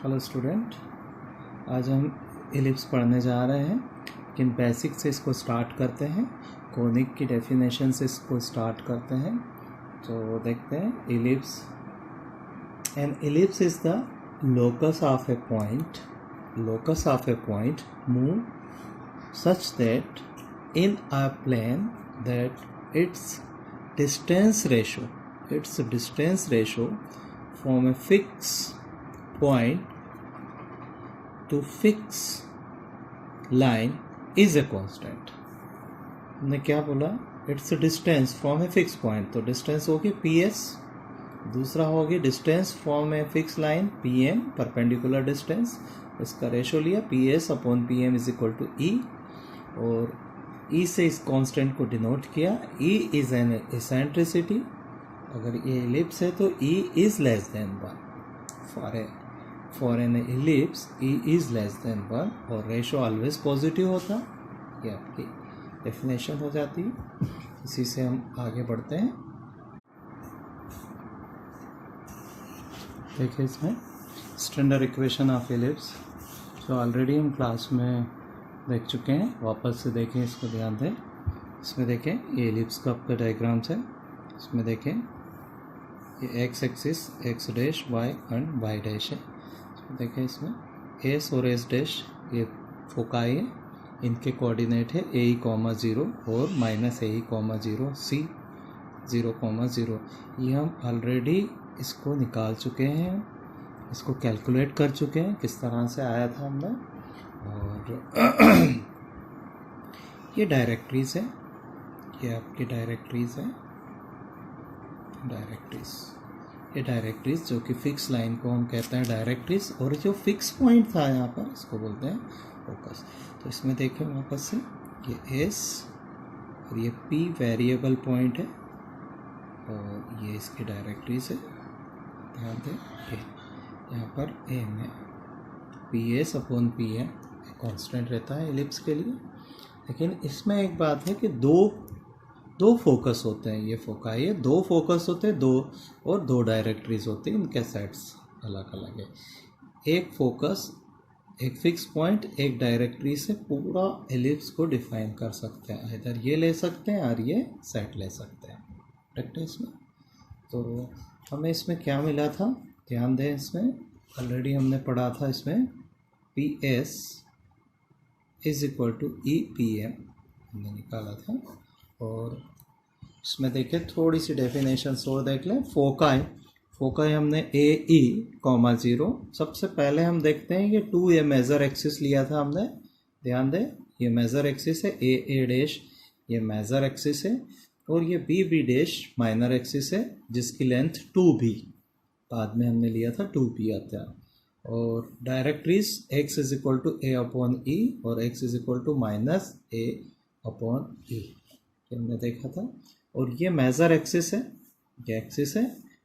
Hello student, आज हम ellipse पढ़ने जा रहे हैं, लेकिन बेसिक से इसको स्टार्ट करते हैं। कोनिक की डेफिनेशन से इसको स्टार्ट करते हैं। तो देखते हैं ellipse. An ellipse is the locus of a point move such that in a plane that its distance ratio from a fixed point to fixed line is a constant। हमने क्या बोला? It's distance from a fix point, तो distance होगी PS, दूसरा होगी distance from a fix line PM, perpendicular distance. इसका ratio लिया PS upon PM is equal to E, और E से इस कांस्टेंट को डिनोट किया। E is an eccentricity. अगर ये एलिप्स है तो E is less than 1। For an ellipse E is less than 1 और रेशो ऑलवेज पॉजिटिव होता। ये आपकी डेफिनेशन हो जाती है। इसी से हम आगे बढ़ते हैं। देखिए इसमें स्टैंडर्ड इक्वेशन ऑफ एलिप्स जो ऑलरेडी हम क्लास में देख चुके हैं, वापस से देखें, इसको ध्यान दें। इसमें देखें ये एलिप्स का आपका डायग्राम्स है। इसमें देखें ये x axis x dash y and y dash है। इसमें देखें इसमें s और s डैश ये फोकाई है, इनके कोऑर्डिनेट है AE,0 और -AE,0 C 0,0। ये हम ऑलरेडी इसको निकाल चुके हैं, इसको कैलकुलेट कर चुके हैं किस तरह से आया था हमने। और ये डायरेक्टरीज है, ये आपकी डायरेक्टरीज है। ये डायरेक्टरीज जो कि फिक्स लाइन को हम कहते हैं डायरेक्टरीज, और जो फिक्स पॉइंट था यहाँ पर इसको बोलते हैं फोकस। तो इसमें देखें वापस से ये S और ये P वेरिएबल पॉइंट है, और ये इसकी डायरेक्टरीज है। ध्यान दें यहाँ पर A में PS अपॉन PM कांस्टेंट रहता है एलिप्स के लिए। लेकिन इसमें एक बात है कि दो फोकस होते हैं, ये फोकाई है, दो फोकस होते हैं, दो डायरेक्टरीज होती हैं, इनके सेट्स अलग अलग है। एक फोकस, एक फिक्स पॉइंट, एक डायरेक्टरी से पूरा एलिप्स को डिफाइन कर सकते हैं। इधर ये ले सकते हैं और ये सेट ले सकते हैं। करेक्ट है इसमें। तो हमें इसमें क्या मिला था, ध्यान दें। इसमें ऑलरेडी हमने पढ़ा था, इसमें PS is equal to EPM हमने निकाला था। और इसमें देखें थोड़ी सी डेफिनेशन और देख लें। फोकाई हमने AE,0। सबसे पहले हम देखते हैं ये 2A मेजर एक्सिस लिया था हमने। ध्यान दें ये मेजर एक्सिस है, AA डैश ये मेजर एक्सिस है, और ये BB डैश माइनर एक्सिस है जिसकी लेंथ 2B, बाद में हमने लिया था 2B आता है। और directories x is equal to A upon E और x is equal to -A upon E हमने देखा था। और ये मेजर एक्सिस है, ये एक्सिस है।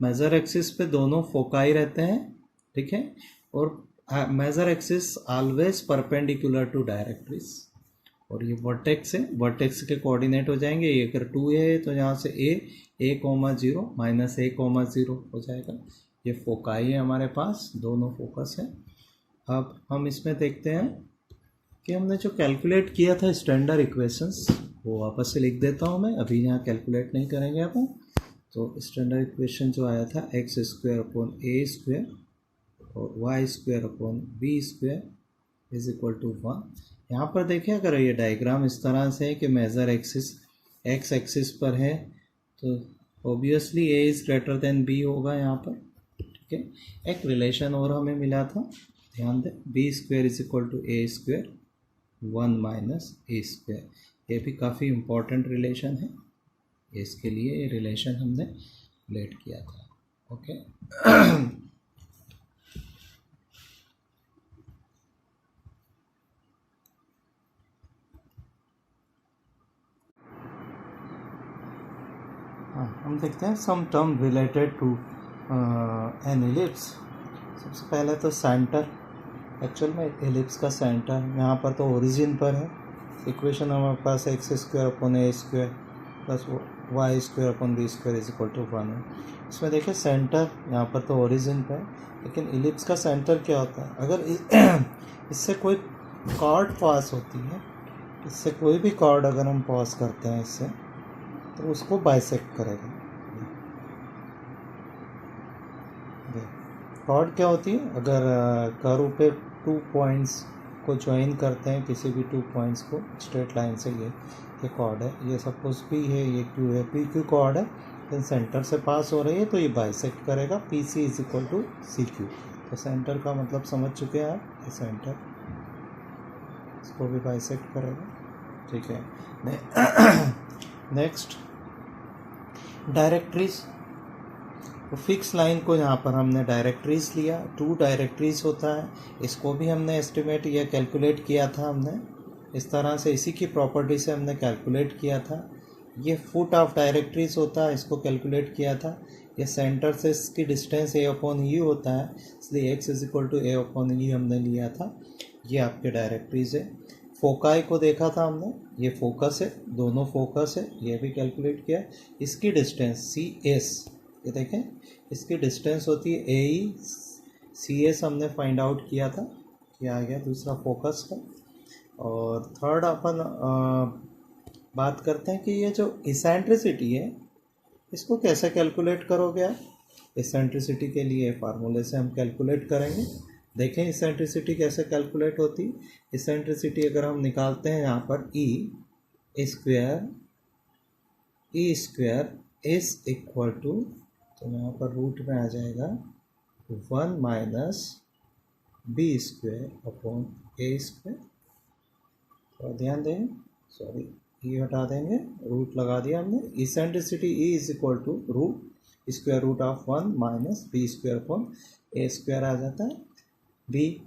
मेजर एक्सिस पे दोनों फोकाई रहते हैं, ठीक है। और major axis always perpendicular to directories. और ये वर्टेक्स है, वर्टेक्स के कोऑर्डिनेट हो जाएंगे। ये अगर 2A है तो यहाँ से A,0 -A,0 हो जाएगा। ये फोकाई है हमारे पास, दोनों फोकस है। अब हम इसमें देखते हैं कि हमने जो कैलकुलेट किया था स्टैंडर्ड इक्वेशंस, वो वापस से लिख देता हूँ मैं, अभी यहाँ कैलकुलेट नहीं करेंगे अपन। तो स्टैंडर्ड इक्वेशन जो आया था x² अपॉन A² और y² upon B² is equal to 1। यहाँ पर देखिए अगर ये डायग्राम इस तरह से है कि मेजर एक्सिस x एक्सिस पर है तो obviously A is greater than B होगा यहाँ पर, ठीक है। एक रिलेशन और हमें मिला था, ध्यान दें, B² is equal to A² 1 - A²। ये भी काफ़ी इम्पोर्टेंट रिलेशन है, इसके लिए ये रिलेशन हमने लेट किया था। ओके हाँ, हम देखते हैं some term related to an ellipse. सबसे पहले तो सेंटर, एक्चुअल में एलिप्स का सेंटर यहाँ पर तो ओरिजिन पर है। इक्वेशन हमारे पास x² upon A² plus Y square upon B square is equal to 1 है। इसमें देखिए सेंटर यहाँ पर तो ओरिजिन पे है, लेकिन इलिप्स का सेंटर क्या होता है? अगर इससे कोई कॉर्ड पास होती है, इससे कोई भी कॉर्ड अगर हम पास करते हैं इससे, तो उसको बाइसेक्ट करेगा। कॉर्ड क्या होती है? अगर कर्व पे 2 पॉइंट्स को ज्वाइन करते हैं, किसी भी 2 पॉइंट्स को स्ट्रेट लाइन से, ये कॉर्ड है, ये सपोज पी है, ये क्यू है, पी क्यू कॉर्ड है, लेकिन सेंटर से पास हो रही है, तो ये बाइसेक्ट करेगा। P C is equal to C Q. तो सेंटर का मतलब समझ चुके हैं आप, ये सेंटर इसको भी बाइसेक्ट करेगा, ठीक है। Next directories. तो फिक्स लाइन को यहाँ पर हमने डायरेक्ट्रीज लिया, 2 डायरेक्ट्रीज होता है, इसको भी हमने एस्टिमेट या कैलकुलेट किया था हमने इस तरह से, इसी की प्रॉपर्टी से हमने कैलकुलेट किया था। ये फुट ऑफ डायरेक्ट्रीज होता है, इसको कैलकुलेट किया था। ये सेंटर से इसकी डिस्टेंस ए अपॉन ई होता है, इसलिए X is equal to A upon E हमने लिया था। ये आपके डायरेक्ट्रीज है। फोकाई को देखा था हमने, ये फोकस है, दोनों फोकस है, ये भी कैलकुलेट किया। इसकी डिस्टेंस सी एस, ये देखें, इसकी डिस्टेंस होती है ए ई, सी एस हमने फाइंड आउट किया था, ये आ गया दूसरा फोकस का। और थर्ड अपन बात करते हैं कि ये जो इसेंट्रिसिटी है, इसको कैसे कैलकुलेट करोगे आप? इसेंट्रिसिटी के लिए फार्मूले से हम कैलकुलेट करेंगे। देखें इसेंट्रिसिटी कैसे कैलकुलेट होती। इसेंट्रिसिटी अगर हम निकालते हैं यहाँ पर ई स्क्वायर इज इक्वल टू, तो यहाँ पर रूट में आ जाएगा 1 माइनस बी स्क्वायर अपॉन ए स्क्वायर। तो ध्यान दें, सॉरी ये हटा देंगे, रूट लगा दिया हमने। Eccentricity E is equal to root square root of 1 minus B square upon A square आ जाता है। B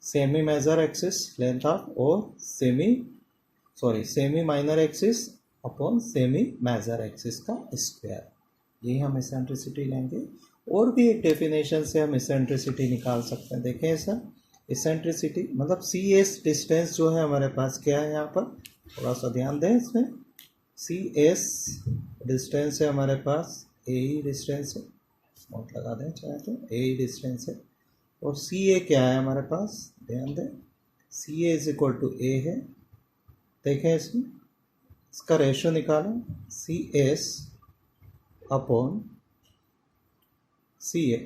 semi major axis length of, और semi minor axis upon semi major axis का स्क्वायर, यही हम इसेंट्रिसिटी लेंगे। और भी एक डेफिनेशन से हम इसेंट्रिसिटी निकाल सकते हैं। देखें सर, इसेंट्रिसिटी मतलब सी एस डिस्टेंस जो है हमारे पास, क्या है यहाँ पर थोड़ा सा ध्यान दें इसमें। सी एस डिस्टेंस है हमारे पास, ए ई डिस्टेंस है, नोट लगा दें चाहे तो, ए ई डिस्टेंस है। और सी ए क्या है हमारे पास, ध्यान दें, सी ए इज इक्वल टू ए है। देखें इसमें, इसका रेशो निकालें, सी एस अपॉन सी ए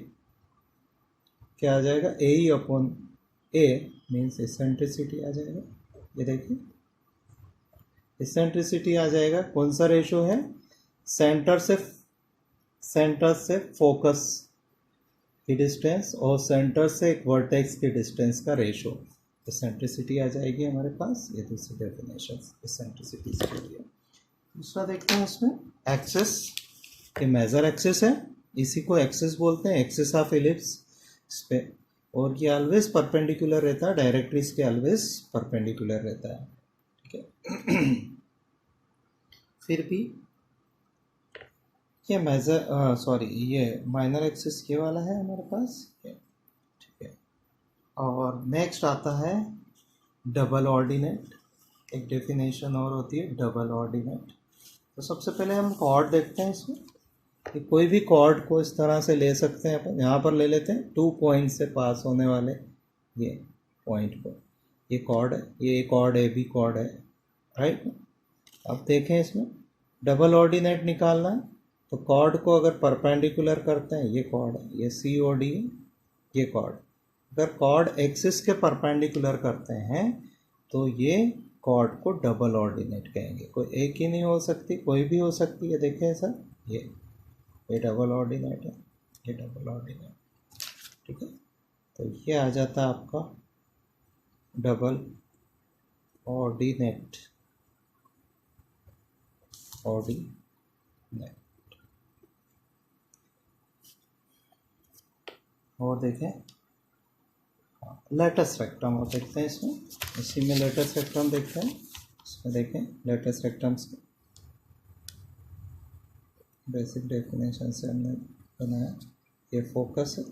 क्या आ जाएगा, ए ई अपॉन ए मीन्स इसेंट्रिसिटी आ जाएगा। ये देखिए इसेंट्रिसिटी आ जाएगा, कौन सा रेशो है, सेंटर से फोकस की डिस्टेंस और सेंटर से एक वर्टेक्स की डिस्टेंस का रेशो, इसेंट्रिसिटी आ जाएगी हमारे पास। ये दूसरी डेफिनेशन इसेंट्रिसिटी के लिए। दूसरा देखते हैं इसमें, एक्सिस, ये मेजर एक्सिस है, इसी को एक्सिस बोलते हैं, एक्सिस ऑफ इलिप्स इस पे, और ये ऑलवेज परपेंडिकुलर रहता है, डायरेक्ट्रीज के ऑलवेज परपेंडिकुलर रहता है, ठीक है। फिर भी ये ये माइनर एक्सिस ये वाला है हमारे पास, ठीक है। और नेक्स्ट आता है डबल ऑर्डिनेट। एक डेफिनेशन और होती है डबल ऑर्डिनेट। तो सबसे पहले हम कॉर्ड देखते हैं इसमें, कि कोई भी कॉर्ड को इस तरह से ले सकते हैं अपन। यहाँ पर ले लेते हैं 2 पॉइंट से पास होने वाले ये पॉइंट को, ये कॉर्ड है, ये कॉर्ड ए बी कॉर्ड है, राइट। अब देखें इसमें डबल ऑर्डिनेट निकालना है, तो कॉर्ड को अगर परपेंडिकुलर करते हैं, ये कॉर्ड है, ये सी ओ डी, ये कॉर्ड, अगर कॉर्ड एक्सिस के परपेंडिकुलर करते हैं तो ये कॉर्ड को डबल ऑर्डिनेट कहेंगे। कोई एक ही नहीं हो सकती, कोई भी हो सकती है। देखें सर, ये डबल ऑर्डिनेट है, ये डबल ऑर्डिनेट, ठीक है। तो ये आ जाता है आपका डबल ऑर्डिनेट, और देखें लेटेस्ट रेक्टम, और देखते हैं इसमें, इसी में लेटेस्ट रेक्टम देखते हैं। इसमें देखें लेटेस्ट रेक्टम्स के बेसिक डेफिनेशन से हमने बनाया, ये फोकस है।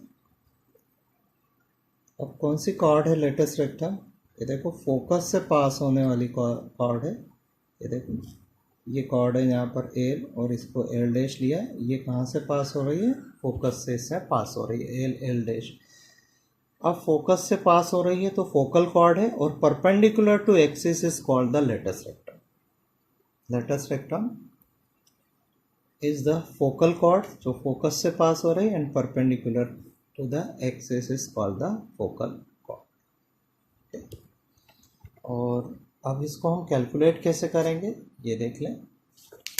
अब कौन सी कॉर्ड है लेटेस्ट रेक्टम, ये देखो फोकस से पास होने वाली कॉर्ड है, ये देखो ये कॉर्ड है यहाँ पर एल और इसको एल डैश लिया, ये कहाँ से पास हो रही है, फोकस से इससे पास हो रही है, एल एल डैश। अब फोकस से पास हो रही है तो फोकल कॉर्ड है और perpendicular to axis is called the latus rectum. Latus rectum is the focal chord जो फोकस से पास हो रही है and perpendicular to the axis is called the focal chord. और अब इसको हम कैलकुलेट कैसे करेंगे ये देख लें।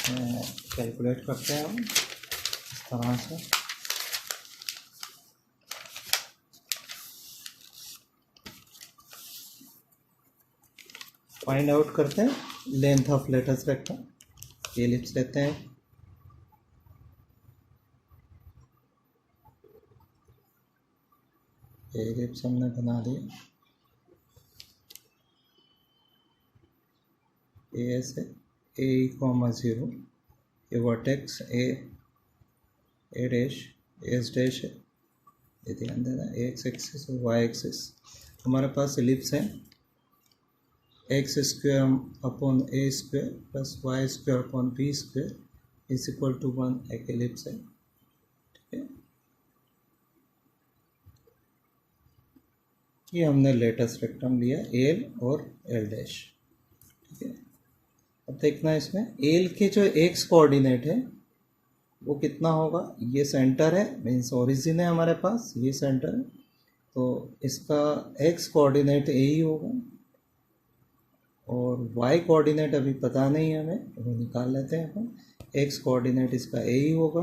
कैलकुलेट करते हैं हम इस तरह से। फाइंड आउट करते हैं length of latus rectum. Ellipse लेते हैं, एलिप्स हमने बना दिया, ए से ए कॉमा 0, ये vertex A dash S dash है, ये ध्यान देना, एक्स एक्सिस और वाई एक्सिस। हमारे पास एलिप्स है X square upon A square plus Y square upon B square is equal to 1, एक एलिप्स है, ठीक है। ये हमने लेटस रेक्टम लिया एल और एल डैश, ठीक है। अब देखना है इसमें एल के जो एक्स कोऑर्डिनेट है वो कितना होगा, ये सेंटर है, मीन्स ओरिजिन है हमारे पास, ये सेंटर है, तो इसका एक्स कोऑर्डिनेट ए ही होगा और वाई कोऑर्डिनेट अभी पता नहीं है हमें, वो निकाल लेते हैं अपन। एक्स कोऑर्डिनेट इसका ए ही होगा,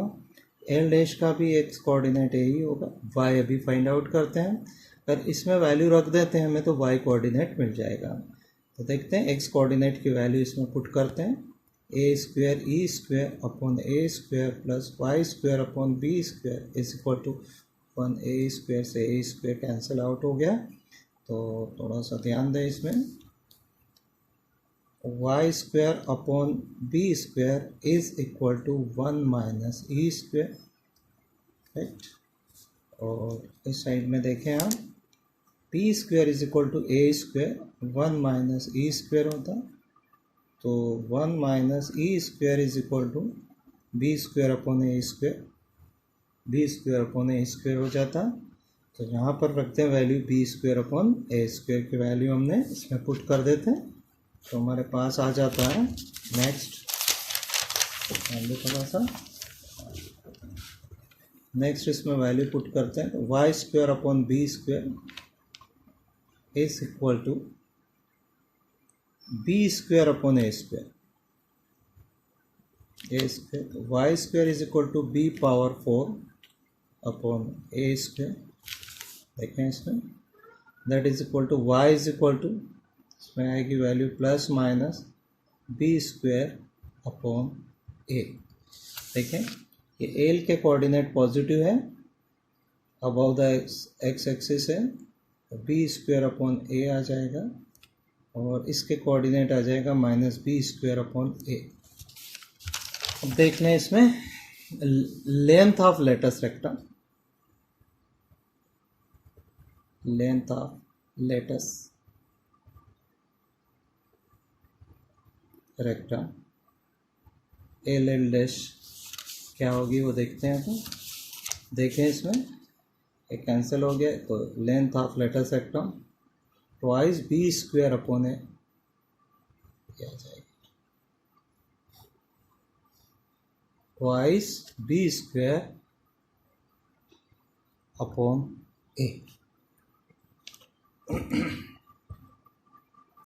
एल डैश का भी एक्स कोऑर्डिनेट ए ही होगा, वाई अभी फाइंड आउट करते हैं। अगर इसमें वैल्यू रख देते हैं हमें तो वाई कोऑर्डिनेट मिल जाएगा। तो देखते हैं एक्स कोऑर्डिनेट की वैल्यू इसमें पुट करते हैं, a square e square upon A square plus Y square upon B square is equal to 1, a square से ए स्क्वायर कैंसिल आउट हो गया। तो थोड़ा सा ध्यान दें इसमें, Y square upon B square is equal to 1 minus E square, right. और इस साइड में देखें हम, P square is equal to A square, 1 minus E square होता, तो 1 minus E square is equal to B square upon A square, B square upon A square हो जाता। तो यहाँ पर रखते हैं वैल्यू बी स्क्वायर अपॉन ए स्क्वायर की वैल्यू हमने इसमें पुट कर देते हैं, तो हमारे पास आ जाता है। नेक्स्ट थोड़ा सा नेक्स्ट इसमें वैल्यू पुट करते हैं, तो y square upon B square is equal to B square upon A square, a square, y square is equal to b power 4 upon A square, देखें इसमें, that is equal to y is equal to, इसमें आएगी value plus minus B square upon a. देखें ये L के coordinate positive है, above the x axis है, b square upon a आ जाएगा और इसके कोऑर्डिनेट आ जाएगा minus B square upon A. अब देख लें इसमें length of latus rectum, length of latus rectum L L dash क्या होगी वो देखते हैं। तो देखें इसमें एक कैंसिल हो गया, तो length of latus rectum twice b square upon a आ जाएगी, ट्वाइस बी स्क्वायर अपॉन ए।